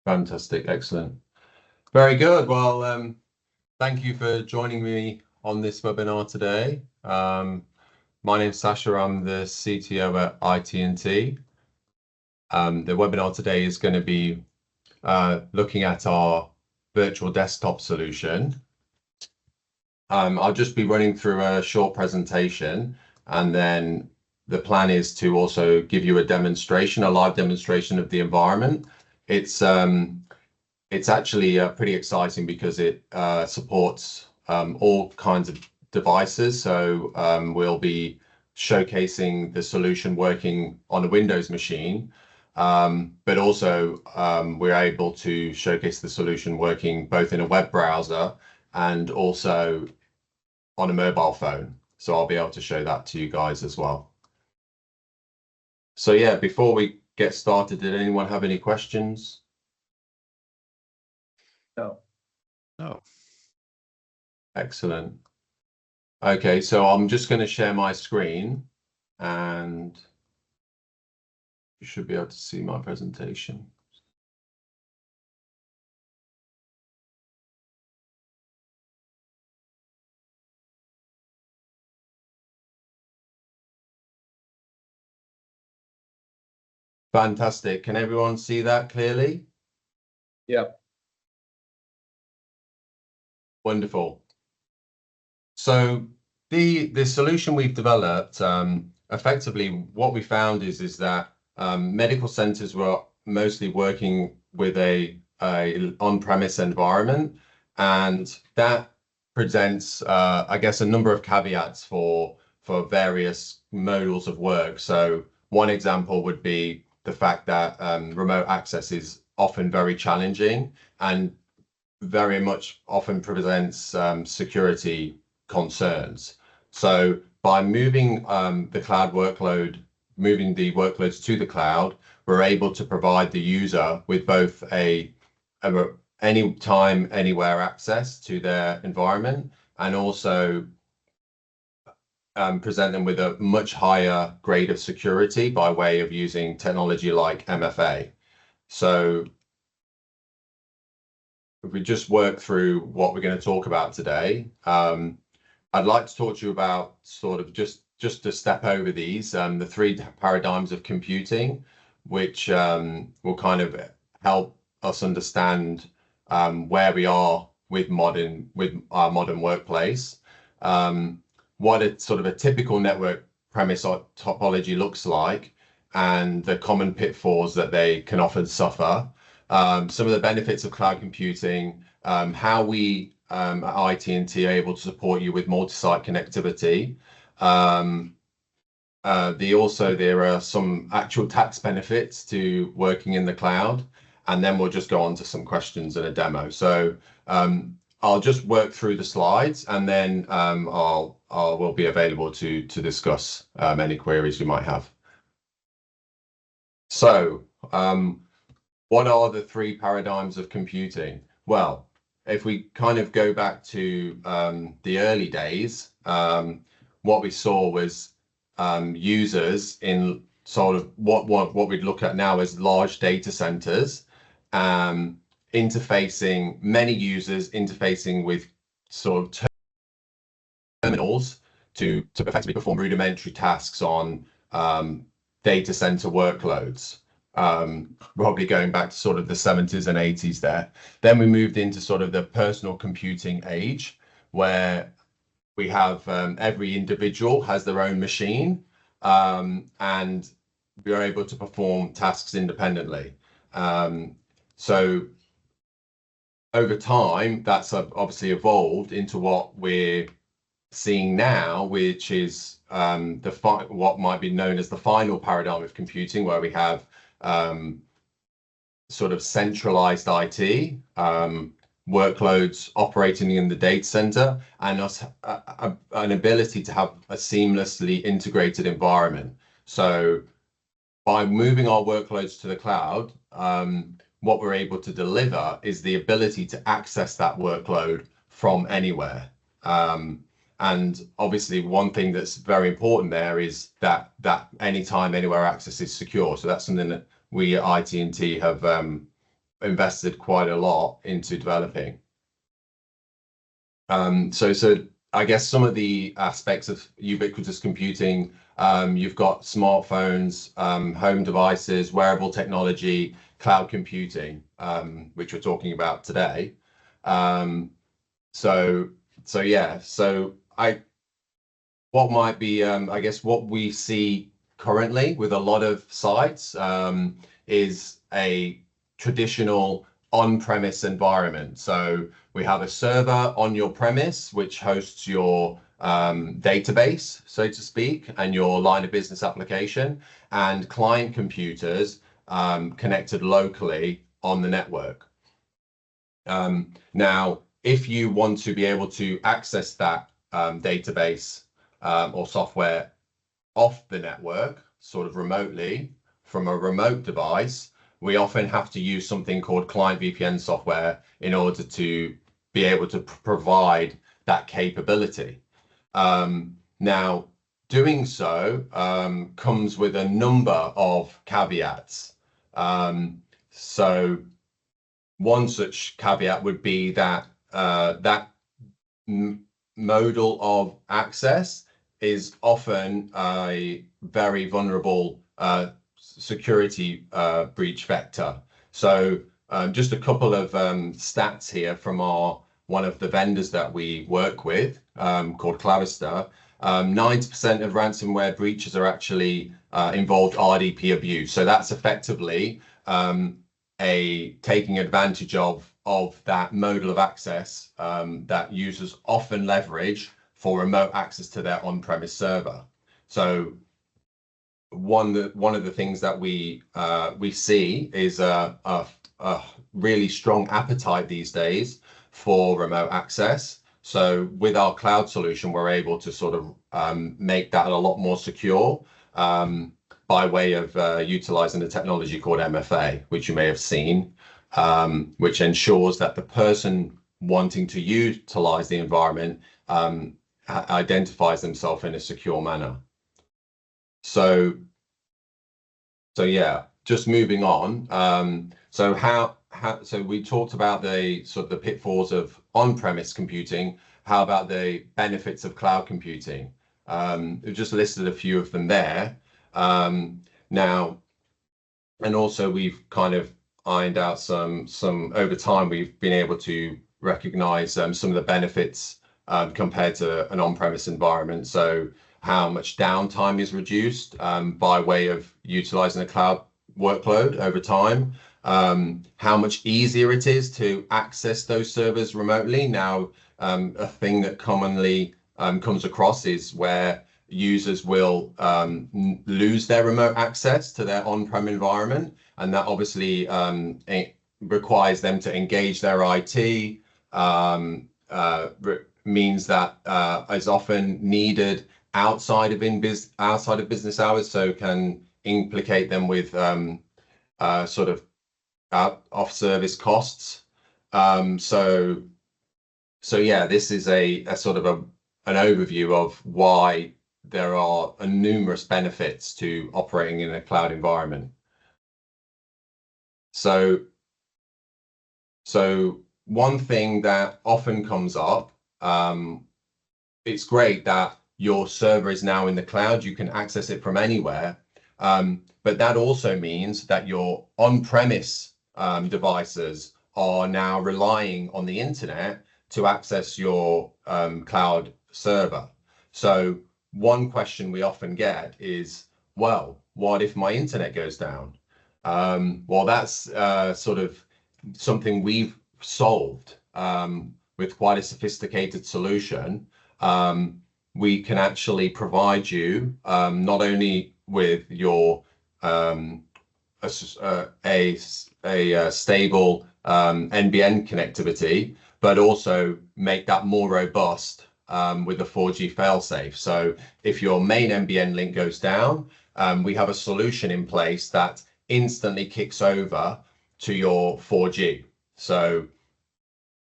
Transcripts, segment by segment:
Fantastic, excellent. Very good. Well, thank you for joining me on this webinar today. My name's Sasha. I'm the CTO at IT&T. The webinar today is going to be looking at our virtual desktop solution. I'll just be running through a short presentation, and then the plan is to also give you a demonstration, a live demonstration of the environment. It's actually pretty exciting because it supports all kinds of devices. So we'll be showcasing the solution working on a Windows machine, but also we're able to showcase the solution working both in a web browser and also on a mobile phone. So I'll be able to show that to you guys as well. So yeah, before we get started, did anyone have any questions? No. Excellent. Okay, so I'm just going to share my screen and you should be able to see my presentation. Fantastic. Can everyone see that clearly? Yeah. Wonderful. So the solution we've developed, effectively what we found is that medical centers were mostly working with a on-premise environment, and that presents I guess a number of caveats for various modals of work. So one example would be the fact that remote access is often very challenging and very much often presents security concerns. So by moving the workloads to the cloud, we're able to provide the user with both a anytime, anywhere access to their environment, and also present them with a much higher grade of security by way of using technology like MFA. So if we just work through what we're going to talk about today, I'd like to talk to you about sort of just to step over these, the three paradigms of computing, which will kind of help us understand where we are with our modern workplace, what a sort of a typical network premise topology looks like, and the common pitfalls that they can often suffer. Some of the benefits of cloud computing, how we at IT&T are able to support you with multi-site connectivity. There are some actual tax benefits to working in the cloud, and then we'll just go on to some questions and a demo. So I'll just work through the slides, and then we'll be available to discuss any queries you might have. So what are the three paradigms of computing? Well, if we kind of go back to the early days, what we saw was users in sort of what we'd look at now as large data centers, interfacing, many users interfacing with sort of terminals to effectively perform rudimentary tasks on data center workloads. Probably going back to sort of the 70s and 80s there. Then we moved into sort of the personal computing age, where we have every individual has their own machine, and we are able to perform tasks independently. So over time, that's obviously evolved into what we're seeing now, which is what might be known as the final paradigm of computing, where we have sort of centralized IT, workloads operating in the data center, and an ability to have a seamlessly integrated environment. So by moving our workloads to the cloud, what we're able to deliver is the ability to access that workload from anywhere. And obviously, one thing that's very important there is that anytime, anywhere access is secure. So that's something that we at IT&T have invested quite a lot into developing. So I guess some of the aspects of ubiquitous computing, you've got smartphones, home devices, wearable technology, cloud computing, which we're talking about today. What might be, I guess, what we see currently with a lot of sites is a traditional on-premise environment. So we have a server on your premise, which hosts your database, so to speak, and your line of business application, and client computers connected locally on the network. Now, if you want to be able to access that database or software off the network, sort of remotely, from a remote device, we often have to use something called client VPN software in order to be able to provide that capability. Now, doing so comes with a number of caveats. So one such caveat would be that that modal of access is often a very vulnerable security breach vector. So just a couple of stats here from one of the vendors that we work with called Clavister. 90% of ransomware breaches are actually involved RDP abuse. So that's effectively taking advantage of that modal of access that users often leverage for remote access to their on-premise server. So one of the things that we see is a really strong appetite these days for remote access. So with our cloud solution, we're able to sort of make that a lot more secure by way of utilizing the technology called MFA, which you may have seen, which ensures that the person wanting to utilize the environment identifies themselves in a secure manner. So yeah, just moving on. So we talked about the sort of the pitfalls of on-premise computing. How about the benefits of cloud computing? We've just listed a few of them there. Now, and also we've kind of ironed out some over time, we've been able to recognize some of the benefits compared to an on-premise environment. So how much downtime is reduced by way of utilizing a cloud workload over time, how much easier it is to access those servers remotely. Now, a thing that commonly comes across is where users will lose their remote access to their on-prem environment, and that obviously requires them to engage their IT, means that is often needed outside of business hours, so can implicate them with sort of off-service costs. So yeah, this is a sort of an overview of why there are numerous benefits to operating in a cloud environment. So one thing that often comes up, it's great that your server is now in the cloud, you can access it from anywhere, but that also means that your on-premise devices are now relying on the internet to access your cloud server. So one question we often get is, well, what if my internet goes down? Well, that's sort of something we've solved with quite a sophisticated solution. We can actually provide you not only with your a stable NBN connectivity, but also make that more robust with a 4G failsafe. So if your main NBN link goes down, we have a solution in place that instantly kicks over to your 4G. So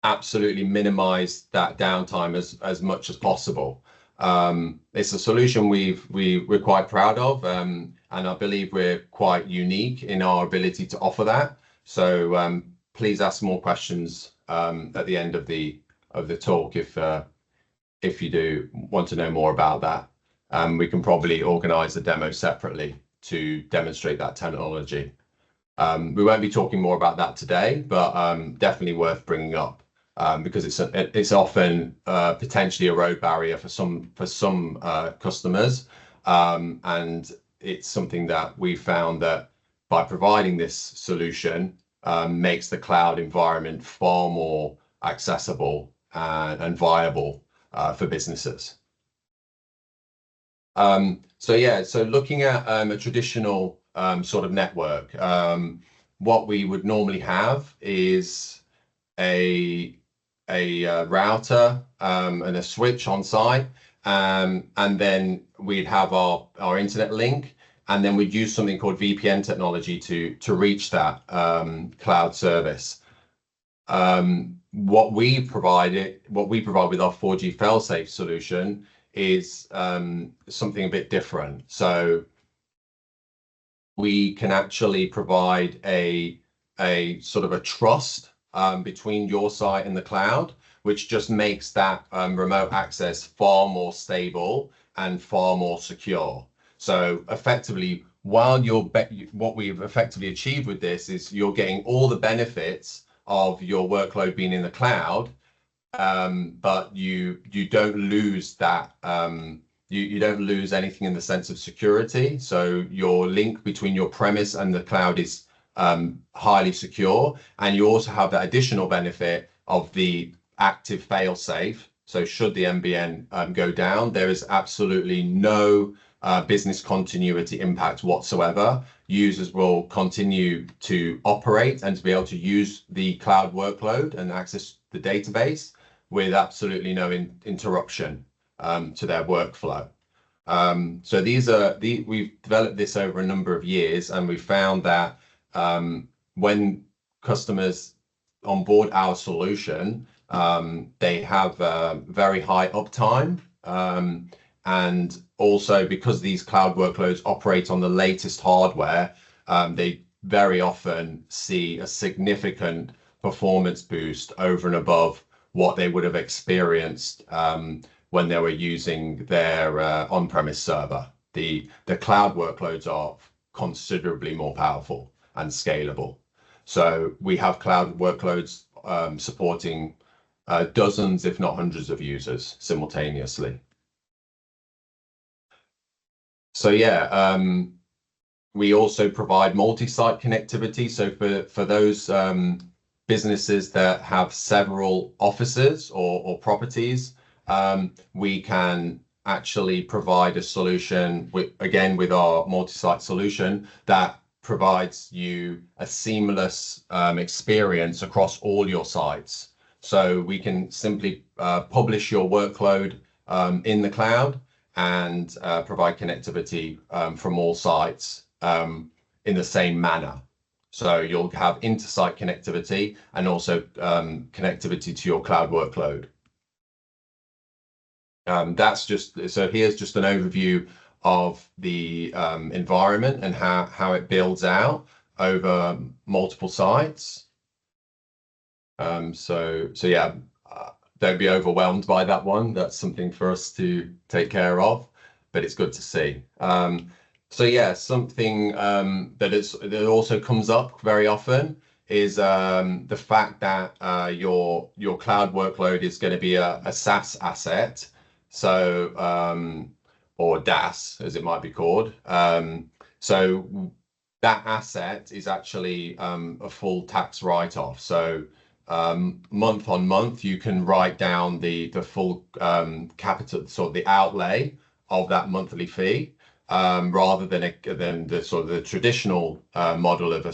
absolutely minimize that downtime as much as possible. It's a solution we're quite proud of, and I believe we're quite unique in our ability to offer that. So please ask more questions at the end of the talk if you do want to know more about that. We can probably organize a demo separately to demonstrate that technology. We won't be talking more about that today, but definitely worth bringing up because it's often potentially a road barrier for some customers, and it's something that we found that by providing this solution makes the cloud environment far more accessible and viable for businesses. So looking at a traditional sort of network, what we would normally have is a router and a switch on site, and then we'd have our internet link, and then we'd use something called VPN technology to reach that cloud service. What we provide with our 4G failsafe solution is something a bit different. So we can actually provide a sort of a trust between your site and the cloud, which just makes that remote access far more stable and far more secure. So effectively, what we've effectively achieved with this is you're getting all the benefits of your workload being in the cloud, but you don't lose that. You don't lose anything in the sense of security. So your link between your premise and the cloud is highly secure, and you also have that additional benefit of the active fail-safe. So should the MBN go down, there is absolutely no business continuity impact whatsoever. Users will continue to operate and to be able to use the cloud workload and access the database with absolutely no interruption to their workflow. So we've developed this over a number of years, and we found that when customers onboard our solution, they have very high uptime, and also because these cloud workloads operate on the latest hardware, they very often see a significant performance boost over and above what they would have experienced when they were using their on-premise server. The cloud workloads are considerably more powerful and scalable. So we have cloud workloads supporting dozens, if not hundreds of users simultaneously. So yeah, we also provide multi-site connectivity. So for those businesses that have several offices or properties, we can actually provide a solution with our multi-site solution that provides you a seamless experience across all your sites. So we can simply publish your workload in the cloud and provide connectivity from all sites in the same manner. So you'll have inter-site connectivity and also connectivity to your cloud workload. Here's just an overview of the environment and how it builds out over multiple sites. So yeah, don't be overwhelmed by that one. That's something for us to take care of, but it's good to see. So yeah, something that also comes up very often is the fact that your cloud workload is going to be a SaaS asset, so or DaaS as it might be called. So that asset is actually a full tax write-off. So month on month, you can write down the full capital, sort of the outlay of that monthly fee, rather than the sort of the traditional model of a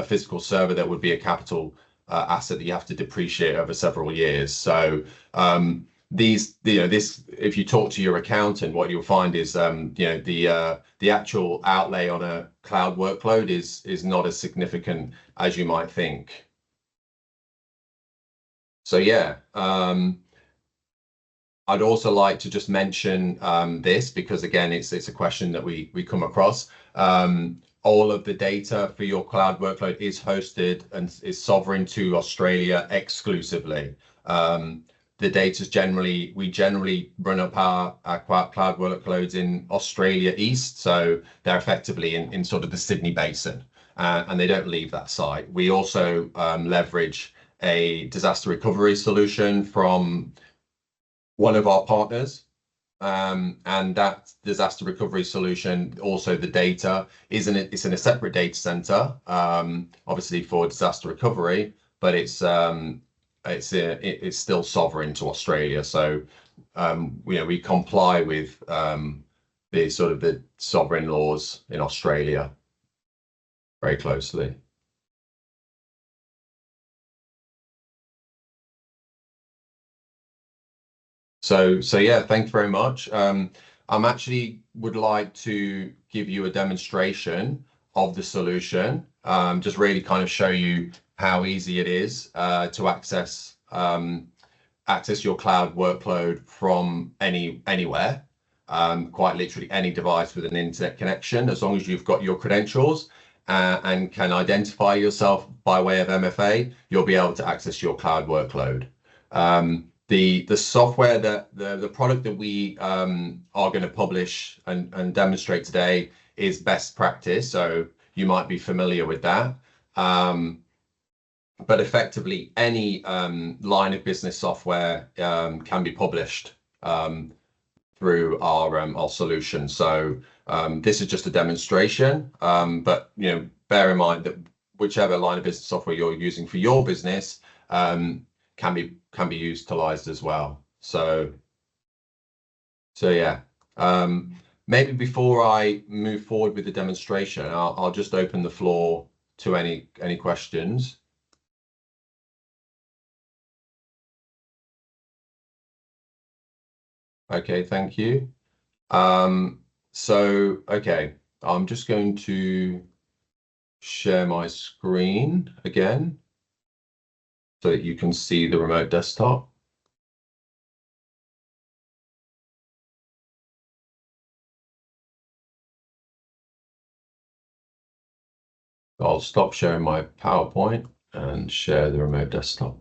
physical server that would be a capital asset that you have to depreciate over several years. So if you talk to your accountant, what you'll find is the actual outlay on a cloud workload is not as significant as you might think. So yeah, I'd also like to just mention this because again, it's a question that we come across. all of the data for your cloud workload is hosted and is sovereign to Australia exclusively. The data's we generally run up our cloud workloads in Australia East, so they're effectively in sort of the Sydney Basin, and they don't leave that site. We also leverage a disaster recovery solution from one of our partners. And that disaster recovery solution, also the data it's in a separate data center, obviously for disaster recovery, but it's still sovereign to Australia. So we comply with the sort of the sovereign laws in Australia very closely. So yeah, thanks very much. I'm actually would like to give you a demonstration of the solution, just really kind of show you how easy it is to access your cloud workload from anywhere, quite literally any device with an internet connection, as long as you've got your credentials and can identify yourself by way of MFA, you'll be able to access your cloud workload. The software that the product that we are going to publish and demonstrate today is best practice, so you might be familiar with that. But effectively, any line of business software can be published through our solution. So this is just a demonstration, but bear in mind that whichever line of business software you're using for your business can be utilized as well. So yeah, maybe before I move forward with the demonstration, I'll just open the floor to any questions. Okay, thank you. So okay, I'm just going to share my screen again so that you can see the remote desktop. I'll stop sharing my PowerPoint and share the remote desktop.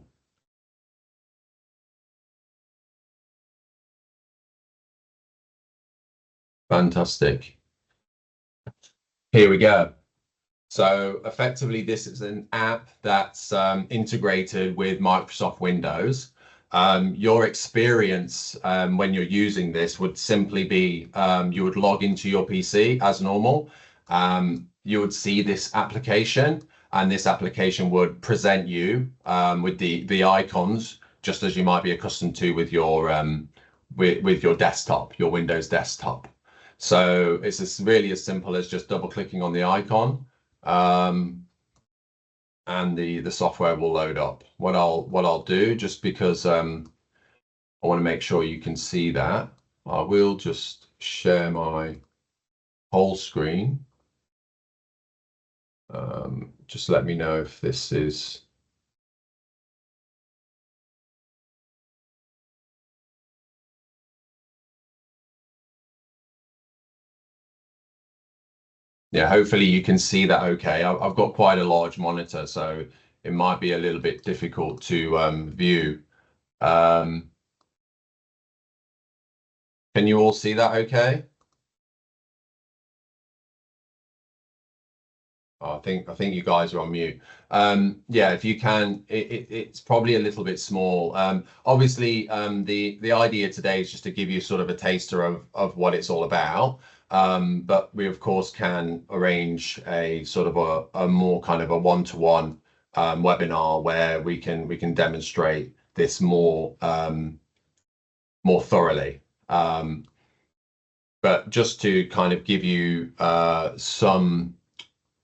Fantastic. Here we go. So effectively, this is an app that's integrated with Microsoft Windows. Your experience when you're using this would simply be you would log into your PC as normal. You would see this application, and this application would present you with the icons, just as you might be accustomed to with your desktop, your Windows desktop. So it's really as simple as just double clicking on the icon, and the software will load up. What I'll do, just because I want to make sure you can see that, I will just share my whole screen. Just let me know if this is. Yeah, hopefully you can see that okay. I've got quite a large monitor, so it might be a little bit difficult to view. Can you all see that okay? Oh, I think you guys are on mute. Yeah, if you can, it's probably a little bit small. Obviously, the idea today is just to give you sort of a taster of what it's all about. But we of course can arrange a sort of a more kind of a one-to-one webinar where we can demonstrate this more thoroughly. But just to kind of give you some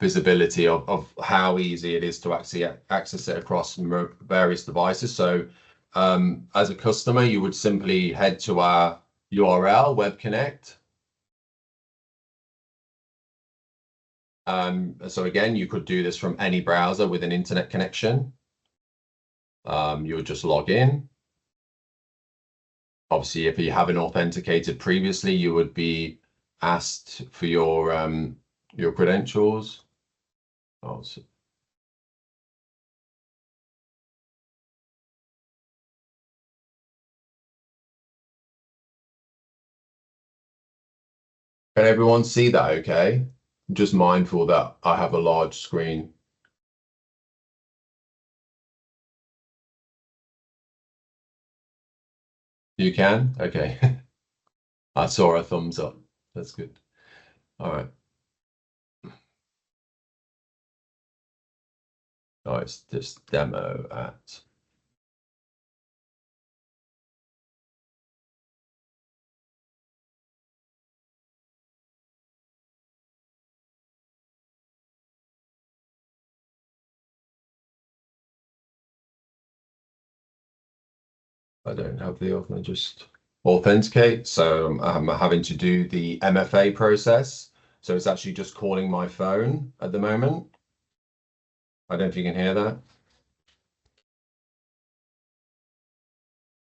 visibility of how easy it is to actually access it across various devices. So as a customer, you would simply head to our URL, Web Connect. So again, you could do this from any browser with an internet connection. You would just log in. Obviously, if you haven't authenticated previously, you would be asked for your your credentials. Oh, can everyone see that okay? I'm just mindful that I have a large screen. You can? Okay. I saw a thumbs up. That's good. All right. Oh, it's just demo at. I don't have the option, just authenticate. So I'm having to do the MFA process. So it's actually just calling my phone at the moment. I don't know if you can hear that.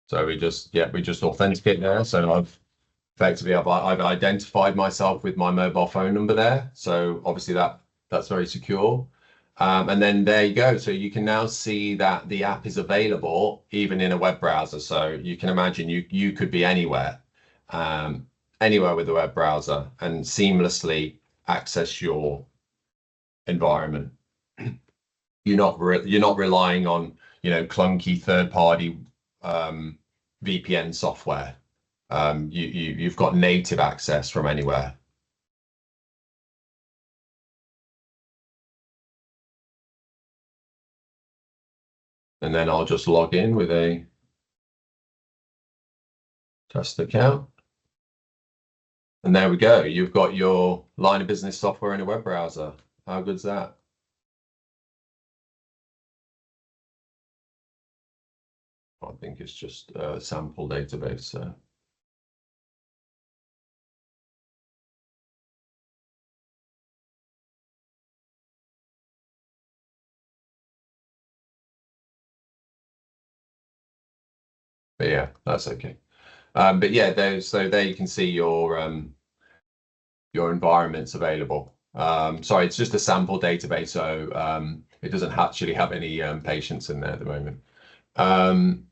So we just authenticate there. So I've identified myself with my mobile phone number there. So obviously that's very secure. And then there you go. So you can now see that the app is available even in a web browser. So you can imagine you could be um, anywhere with a web browser and seamlessly access your environment. You're not relying on clunky third party VPN software. You've got native access from anywhere. And then I'll just log in with a test account. And there we go. You've got your line of business software in a web browser. How good's that? I think it's just a sample database. So. But yeah, that's okay. But yeah, so there you can see your environments available. Sorry, it's just a sample database, so it doesn't actually have any patients in there at the moment.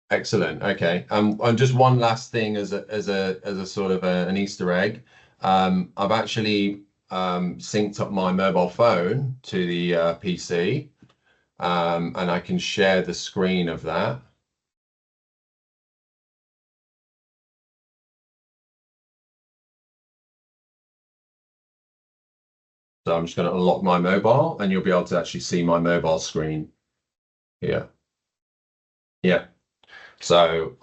Excellent. Okay. And just one last thing as a sort of an Easter egg. I've actually synced up my mobile phone to the PC, and I can share the screen of that. So I'm just going to unlock my mobile, and you'll be able to actually see my mobile screen here. Yeah. So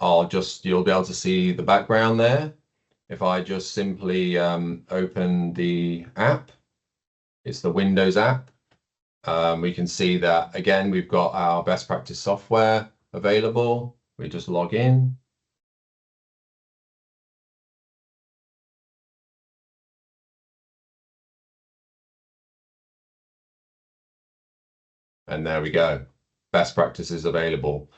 you'll be able to see the background there. If I just simply open the app, it's the Windows app. We can see that again, we've got our best practice software available. We just log in. And there we go. Best practices available.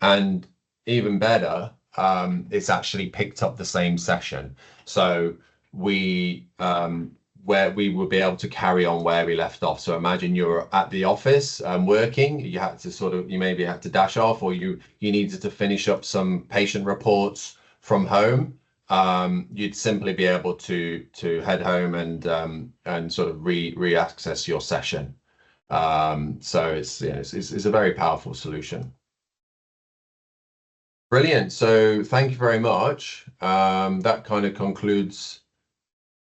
And even better, it's actually picked up the same session. So where we will be able to carry on where we left off. So imagine you're at the office working, you maybe had to dash off, or you needed to finish up some patient reports from home. You'd simply be able to head home and sort of re-access your session. So it's a very powerful solution. Brilliant. So thank you very much. That kind of concludes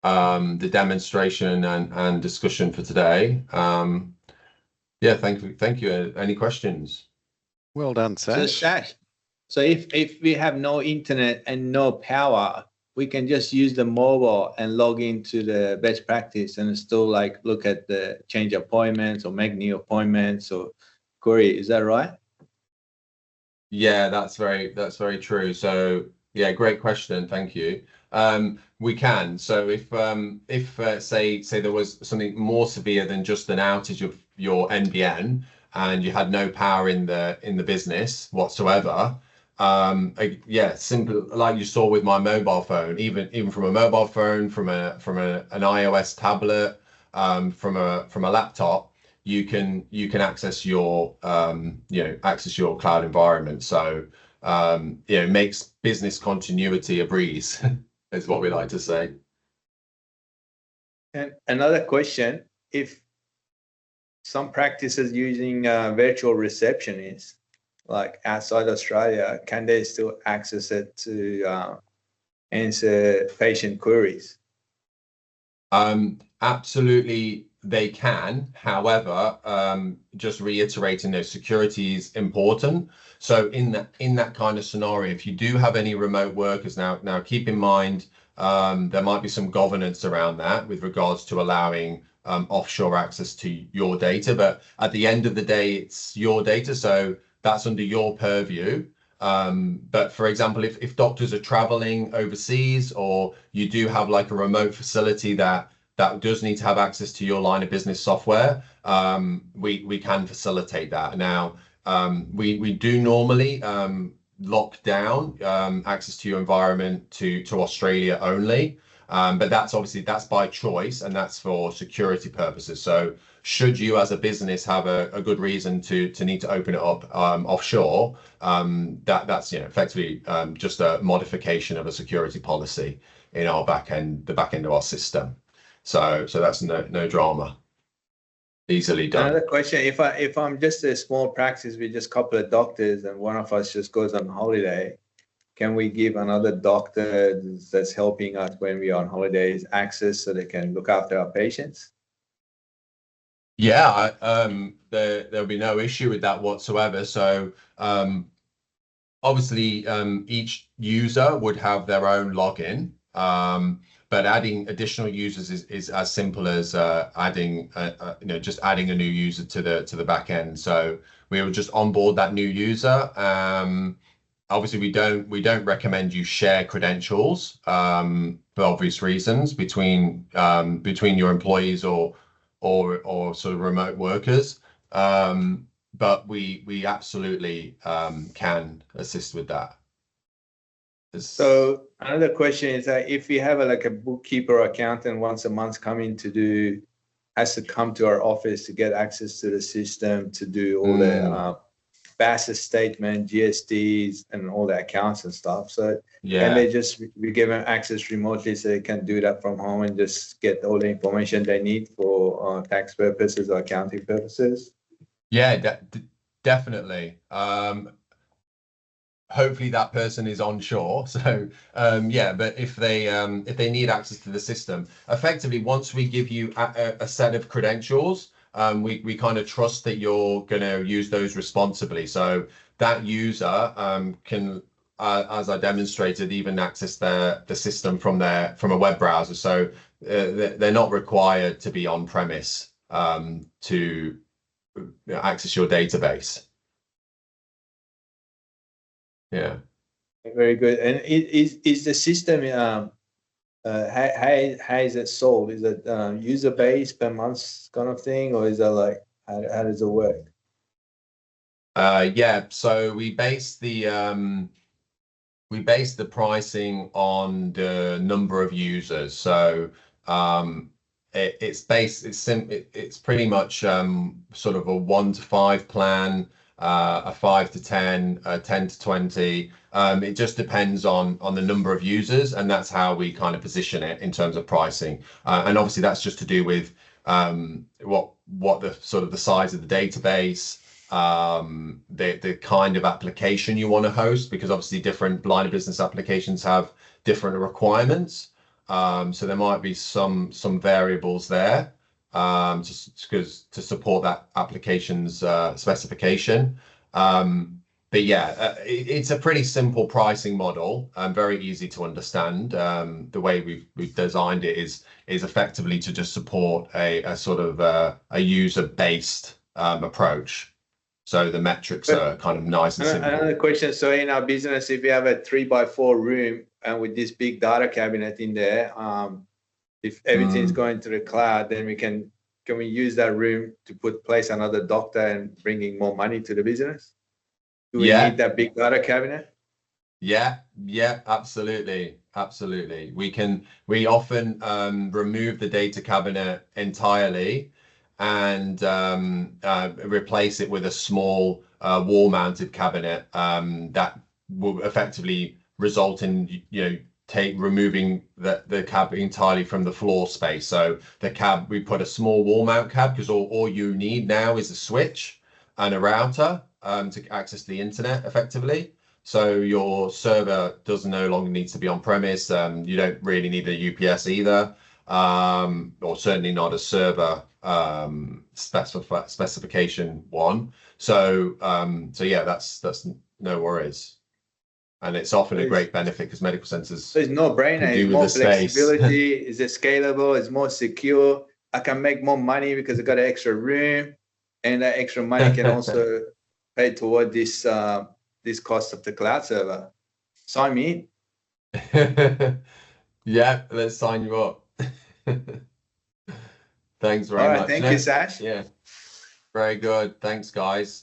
the demonstration and discussion for today. Yeah, thank you. Any questions? Well done, Sash. So if we have no internet and no power, we can just use the mobile and log into the best practice and still like look at the change appointments or make new appointments or query. Is that right? Yeah, that's very true. So yeah, great question. Thank you. We can. So if say there was something more severe than just an outage of your NBN and you had no power in the business whatsoever, yeah, simple like you saw with my mobile phone, even from a mobile phone, from an iOS tablet, from a laptop, you can access your access your cloud environment. So it makes business continuity a breeze, is what we like to say. And another question: if some practices using virtual receptionists, like outside Australia, can they still access it to answer patient queries? Absolutely, they can. However, just reiterating, those security is important. So in that kind of scenario, if you do have any remote workers now keep in mind there might be some governance around that with regards to allowing offshore access to your data. But at the end of the day, it's your data, so that's under your purview. But for example, if doctors are traveling overseas, or you do have like a remote facility that does need to have access to your line of business software, we can facilitate that. Now, we do normally lock down access to your environment to Australia only. But that's by choice, and that's for security purposes. So should you as a business have a good reason to need to open it up offshore, that's effectively just a modification of a security policy in our the back end of our system. So that's no drama. Easily done. Another question: if I'm just a small practice with just a couple of doctors, and one of us just goes on holiday, can we give another doctor that's helping us when we're on holidays access so they can look after our patients? Yeah, there'll be no issue with that whatsoever. So obviously each user would have their own login, but adding additional users is as simple as adding just adding a new user to the back end. So we will just onboard that new user. Obviously, we don't recommend you share credentials for obvious reasons between your employees or sort of remote workers. But we absolutely can assist with that. So another question is that if we have a bookkeeper or accountant once a month has to come to our office to get access to the system to do all the BASS statement, GSTs, and all the accounts and stuff. So can they just be given access remotely so they can do that from home and just get all the information they need for tax purposes or accounting purposes? Yeah, definitely. Hopefully that person is onshore. So but if they need access to the system, effectively once we give you a set of credentials, we kind of trust that you're going to use those responsibly. So that user can, as I demonstrated, even access the system from a web browser. So they're not required to be on premise to access your database. Yeah. Very good. And is the system how is it sold? Is it user base per month kind of thing, or is it like how does it work? Yeah, so we base the pricing on the number of users. So it's pretty much sort of a 1 to 5 plan, a 5 to 10, 10 to 20. It just depends on the number of users, and that's how we kind of position it in terms of pricing. And obviously that's just to do with what the sort of the size of the database, the kind of application you want to host, because obviously different line of business applications have different requirements. So there might be some variables there just to support that application's specification. But yeah, it's a pretty simple pricing model and very easy to understand. The way we've designed it is effectively to just support a sort of a user-based approach. So the metrics are kind of nice and simple. Another question. So in our business, if we have a 3x4 room and with this big data cabinet in there, if everything's going to the cloud, then can we use that room to place another doctor and bringing more money to the business? Do we need that big data cabinet? Yeah, yeah, absolutely. Absolutely. We often remove the data cabinet entirely and replace it with a small wall-mounted cabinet that will effectively result in, removing the cab entirely from the floor space. So the cab, we put a small wall mount cab because all you need now is a switch and a router to access the internet effectively. So your server does no longer need to be on premise. You don't really need a UPS either, or certainly not a server specification one. So yeah, that's no worries, and it's often a great benefit because medical centers. So it's no brainer. It's more flexibility. It's scalable. It's more secure. I can make more money because I got an extra room, and that extra money can also pay toward this this cost of the cloud server. Sign me in. Yeah, let's sign you up. Thanks very much. Thank you, Sash. Yeah, very good. Thanks, guys.